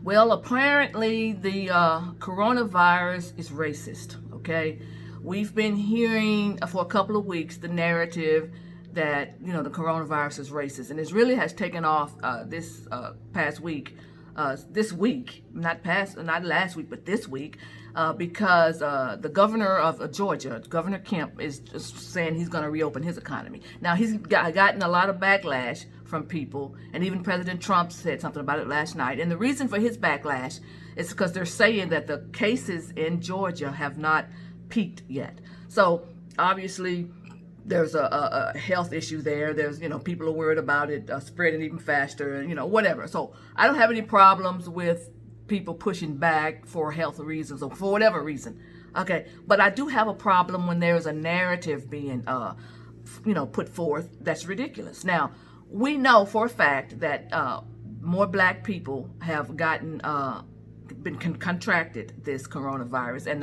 Well, apparently the coronavirus is racist, okay? We've been hearing for a couple of weeks the narrative that, the coronavirus is racist. And it really has taken off this past week, not last week, but this week, because the governor of Georgia, Governor Kemp, is just saying he's going to reopen his economy. Now, he's gotten a lot of backlash from people, and even President Trump said something about it last night. And the reason for his backlash is because they're saying that the cases in Georgia have not peaked yet. So obviously there's a health issue there. There's, people are worried about it spreading even faster, and whatever. So I don't have any problems with people pushing back for health reasons or for whatever reason. Okay, but I do have a problem when there's a narrative being put forth that's ridiculous. Now, we know for a fact that more black people have contracted this coronavirus, and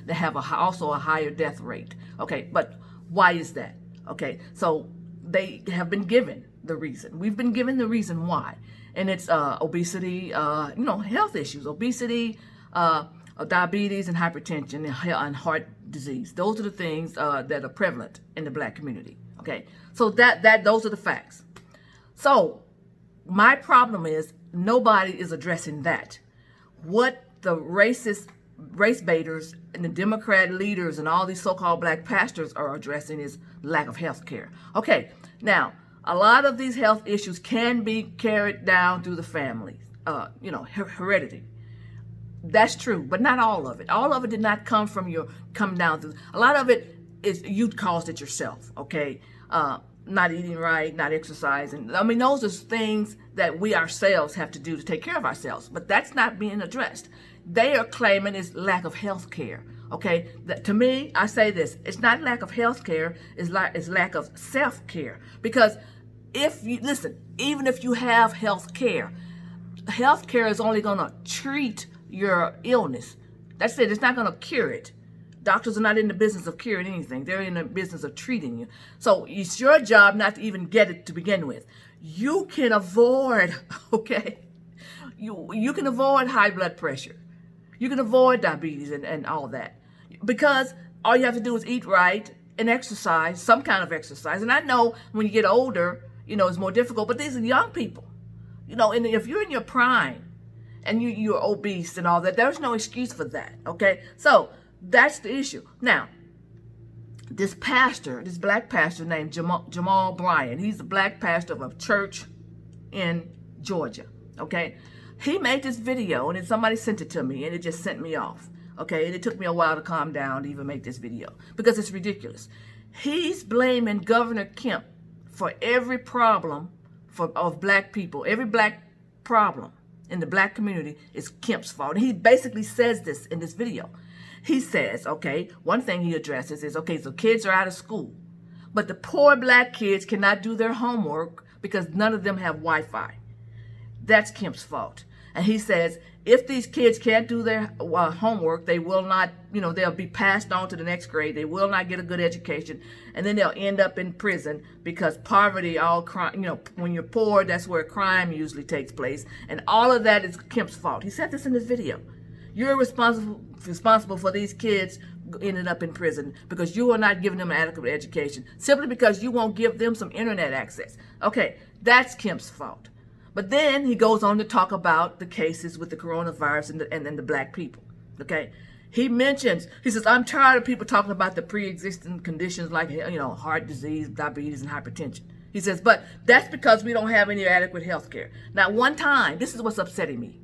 they have also a higher death rate. Okay, but why is that? Okay, so they have been given the reason. We've been given the reason why, and it's obesity, health issues, obesity, diabetes, and hypertension, and heart disease. Those are the things that are prevalent in the black community. Okay, so those are the facts. So my problem is nobody is addressing that. What the race baiters and the Democrat leaders and all these so-called black pastors are addressing is lack of health care. Okay, now, a lot of these health issues can be carried down through the family, heredity. That's true, but not all of it. All of it did not come down through. A lot of it is you caused it yourself, okay? Not eating right, not exercising. Those are things that we ourselves have to do to take care of ourselves, but that's not being addressed. They are claiming it's lack of health care, okay? To me, I say this, it's not lack of health care, it's lack of self-care. Because even if you have health care is only gonna treat your illness. That's it, it's not gonna cure it. Doctors are not in the business of curing anything. They're in the business of treating you. So it's your job not to even get it to begin with. You can avoid, okay? You can avoid high blood pressure. You can avoid diabetes and all that. Because all you have to do is eat right and exercise, some kind of exercise. And I know when you get older, it's more difficult, but these are young people. And if you're in your prime and you're obese and all that, there's no excuse for that, okay? So that's the issue. Now, this black pastor named Jamal Bryant, he's a black pastor of a church in Georgia, okay? He made this video, and then somebody sent it to me, and it just sent me off, okay? And it took me a while to calm down to even make this video, because it's ridiculous. He's blaming Governor Kemp for every problem of black people. Every black problem in the black community is Kemp's fault. And he basically says this in this video. He says, okay, one thing he addresses is, okay, so kids are out of school, but the poor black kids cannot do their homework because none of them have Wi-Fi. That's Kemp's fault. And he says, if these kids can't do their homework, they will not, they'll be passed on to the next grade. They will not get a good education. And then they'll end up in prison because poverty, when you're poor, that's where crime usually takes place. And all of that is Kemp's fault. He said this in this video. You're responsible for these kids ending up in prison because you are not giving them an adequate education simply because you won't give them some internet access. Okay, that's Kemp's fault. But then he goes on to talk about the cases with the coronavirus and the black people. Okay, he says, I'm tired of people talking about the pre-existing conditions like heart disease, diabetes, and hypertension. He says, but that's because we don't have any adequate health care. Now, one time, this is what's upsetting me.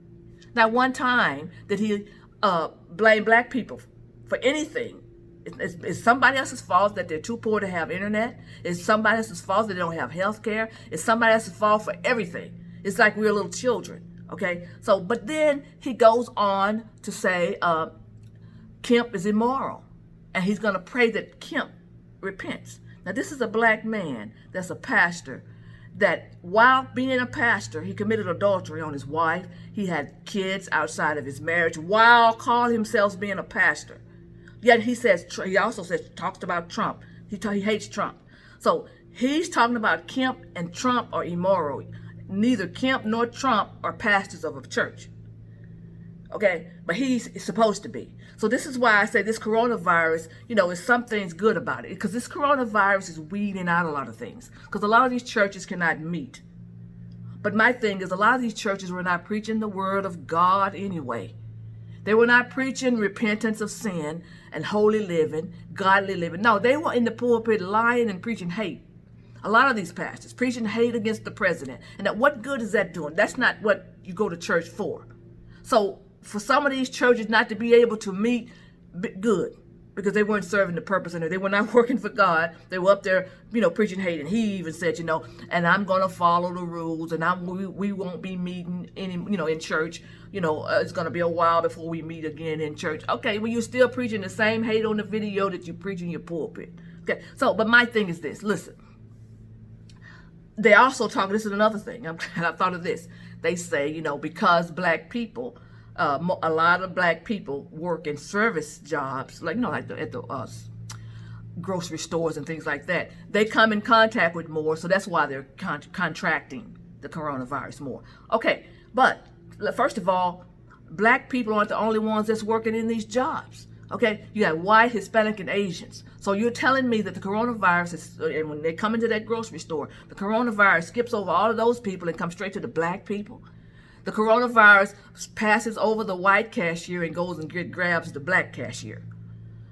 Not one time did he blame black people for anything. It's somebody else's fault that they're too poor to have internet. It's somebody else's fault that they don't have health care. It's somebody else's fault for everything. It's like we're little children, okay? So, but then he goes on to say Kemp is immoral, and he's going to pray that Kemp repents. Now, this is a black man that's a pastor that while being a pastor, he committed adultery on his wife. He had kids outside of his marriage while calling himself being a pastor. Yet he also talks about Trump. He hates Trump. So he's talking about Kemp and Trump are immoral. Neither Kemp nor Trump are pastors of a church. Okay, but he's supposed to be. So this is why I say this coronavirus, is some things good about it, because this coronavirus is weeding out a lot of things, because a lot of these churches cannot meet. But my thing is, a lot of these churches were not preaching the word of God anyway. They were not preaching repentance of sin and holy living, godly living. No, they were in the pulpit lying and preaching hate. A lot of these pastors preaching hate against the president. And what good is that doing? That's not what you go to church for. So for some of these churches not to be able to meet, good, because they weren't serving the purpose and they were not working for God. They were up there, preaching hate. And he even said, and I'm going to follow the rules, and we won't be meeting in church. It's going to be a while before we meet again in church. Okay, well, you're still preaching the same hate on the video that you preach in your pulpit. Okay, so, but my thing is this, listen. They also talk, this is another thing, I thought of this. They say, because black people, a lot of black people work in service jobs, like at the grocery stores and things like that. They come in contact with more, so that's why they're contracting the coronavirus more. Okay, but first of all, black people aren't the only ones that's working in these jobs. Okay, you got white, Hispanic, and Asians. So you're telling me that the coronavirus is, and when they come into that grocery store, the coronavirus skips over all of those people and comes straight to the black people? The coronavirus passes over the white cashier and goes and grabs the black cashier.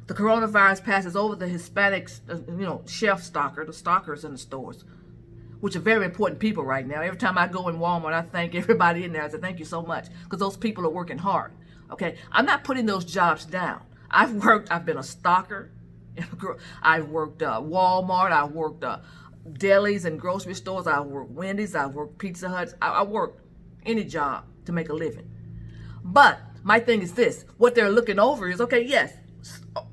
The coronavirus passes over the Hispanics, shelf stocker, the stockers in the stores, which are very important people right now. Every time I go in Walmart, I thank everybody in there. I say, thank you so much, because those people are working hard. Okay, I'm not putting those jobs down. I've been a stocker. I've worked Walmart. I worked delis and grocery stores. I worked Wendy's. I worked Pizza Huts. I worked any job to make a living. But my thing is this: what they're looking over is, okay, yes,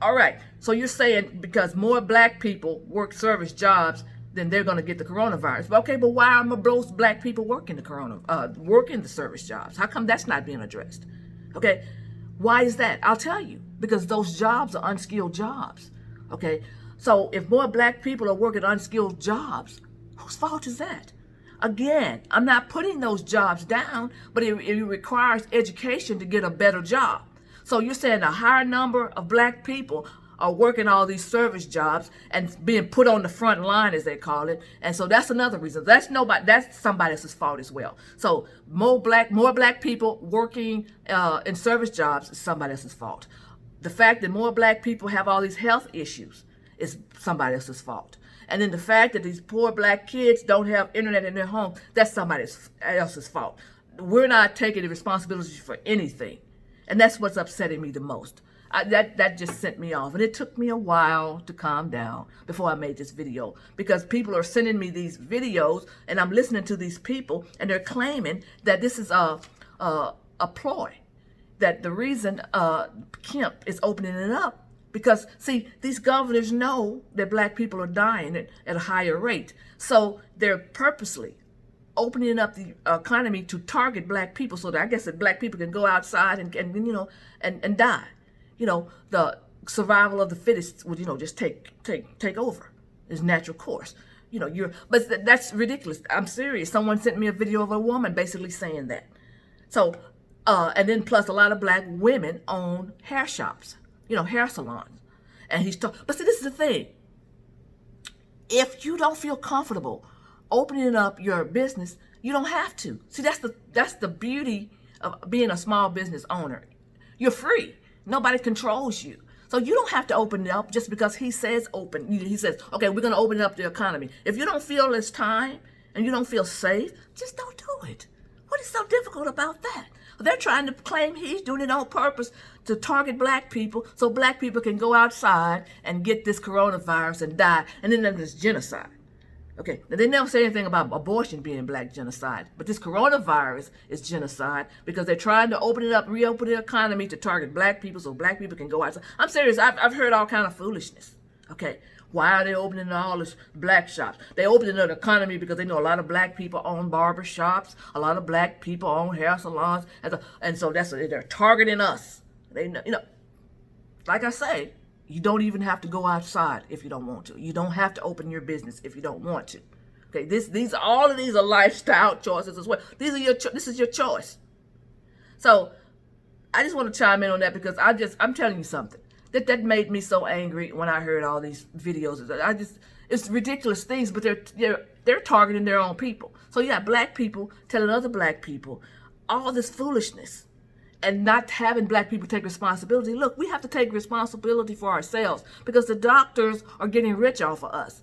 all right. So you're saying because more black people work service jobs, then they're going to get the coronavirus. But okay, but why are most black people working working the service jobs? How come that's not being addressed? Okay. Why is that? I'll tell you. Because those jobs are unskilled jobs. Okay? So if more black people are working unskilled jobs, whose fault is that? Again, I'm not putting those jobs down, but it requires education to get a better job. So you're saying a higher number of black people are working all these service jobs and being put on the front line, as they call it. And so that's another reason. That's somebody else's fault as well. So more black people working in service jobs is somebody else's fault. The fact that more black people have all these health issues is somebody else's fault. And then the fact that these poor black kids don't have internet in their home, that's somebody else's fault. We're not taking the responsibility for anything. And that's what's upsetting me the most. That just sent me off. And it took me a while to calm down before I made this video, because people are sending me these videos and I'm listening to these people and they're claiming that this is a ploy, that the reason Kemp is opening it up because, see, these governors know that black people are dying at a higher rate. So they're purposely opening up the economy to target black people so that I guess that black people can go outside and die. The survival of the fittest would, just take over. It's natural course. But that's ridiculous. I'm serious. Someone sent me a video of a woman basically saying that. So, and then plus a lot of black women own hair shops, hair salons. And but see, this is the thing. If you don't feel comfortable opening up your business, you don't have to. See, that's the beauty of being a small business owner. You're free. Nobody controls you. So you don't have to open it up just because he says open. He says, okay, we're going to open up the economy. If you don't feel it's time and you don't feel safe, just don't do it. What is so difficult about that? They're trying to claim he's doing it on purpose to target black people so black people can go outside and get this coronavirus and die. And then there's genocide. Okay, now they never say anything about abortion being black genocide, but this coronavirus is genocide because they're trying to open it up, reopen the economy to target black people so black people can go outside. I'm serious. I've heard all kind of foolishness. Okay, why are they opening all these black shops? They opening the economy because they know a lot of black people own barber shops, a lot of black people own hair salons, and so they're targeting us. They know, like I say. You don't even have to go outside if you don't want to. You don't have to open your business if you don't want to. Okay, all of these are lifestyle choices as well. This is your choice. So I just want to chime in on that because I'm telling you something. That made me so angry when I heard all these videos. It's ridiculous things, but they're targeting their own people. So you got black people telling other black people all this foolishness and not having black people take responsibility. Look, we have to take responsibility for ourselves because the doctors are getting rich off of us.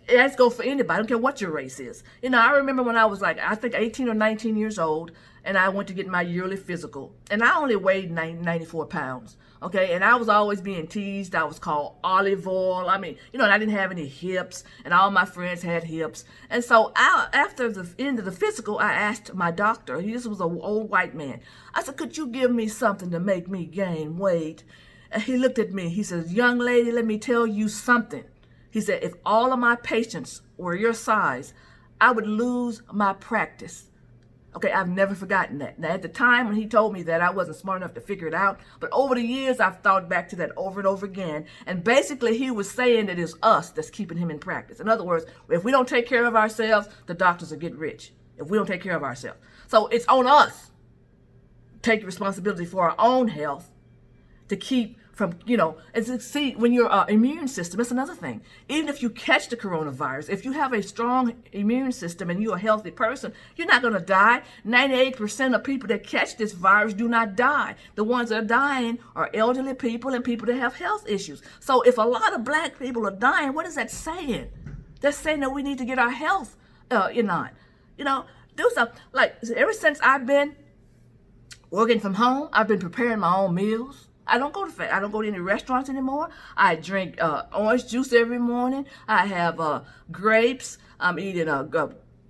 That's go for anybody. I don't care what your race is. You know, I remember when I was like, I think 18 or 19 years old, and I went to get my yearly physical, and I only weighed 94 pounds. Okay, and I was always being teased. I was called olive oil. I mean, you know, and I didn't have any hips, and all my friends had hips. And so after the end of the physical, I asked my doctor, this was an old white man, I said, could you give me something to make me gain weight? And he looked at me. He says, young lady, let me tell you something. He said, if all of my patients were your size, I would lose my practice. Okay, I've never forgotten that. Now, at the time when he told me that, I wasn't smart enough to figure it out. But over the years, I've thought back to that over and over again. And basically, he was saying that it's us that's keeping him in practice. In other words, if we don't take care of ourselves, the doctors will get rich. If we don't take care of ourselves. So it's on us to take responsibility for our own health to keep from, you know, and to see when your immune system, that's another thing. Even if you catch the coronavirus, if you have a strong immune system and you're a healthy person, you're not going to die. 98% of people that catch this virus do not die. The ones that are dying are elderly people and people that have health issues. So if a lot of black people are dying, what is that saying? That's saying that we need to get our health in line. You know, do something. Like, ever since I've been working from home, I've been preparing my own meals. I don't go to any restaurants anymore. I drink orange juice every morning. I have grapes. I'm eating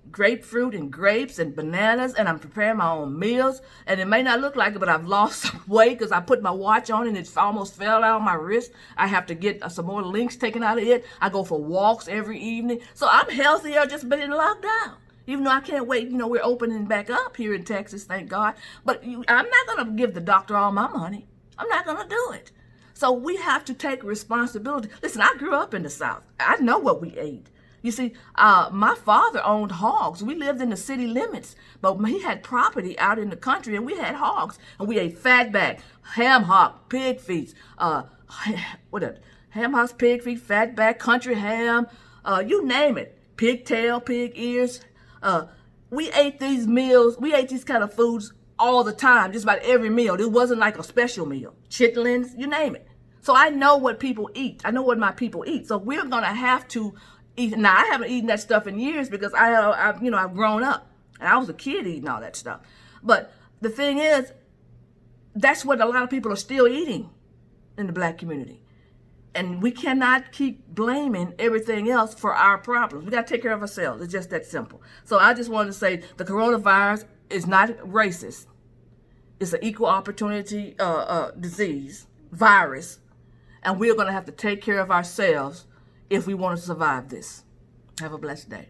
grapefruit and grapes and bananas, and I'm preparing my own meals. And it may not look like it, but I've lost some weight because I put my watch on and it almost fell out of my wrist. I have to get some more links taken out of it. I go for walks every evening. So I'm healthier just been in lockdown. Even though I can't wait, you know, we're opening back up here in Texas, thank God. But I'm not going to give the doctor all my money. I'm not going to do it. So we have to take responsibility. Listen, I grew up in the South. I know what we ate. You see, my father owned hogs. We lived in the city limits, but he had property out in the country, and we had hogs. And we ate fatback, ham hock, pig feet, ham hocks, pig feet, fatback, country ham, you name it, pigtail, pig ears. We ate these meals. We ate these kind of foods all the time, just about every meal. It wasn't like a special meal. Chitlins, you name it. So I know what people eat. I know what my people eat. So we're going to have to eat. Now, I haven't eaten that stuff in years because I've grown up. And I was a kid eating all that stuff. But the thing is, that's what a lot of people are still eating in the black community. And we cannot keep blaming everything else for our problems. We got to take care of ourselves. It's just that simple. So I just wanted to say the coronavirus is not racist. It's an equal opportunity disease, virus, and we're going to have to take care of ourselves if we want to survive this. Have a blessed day.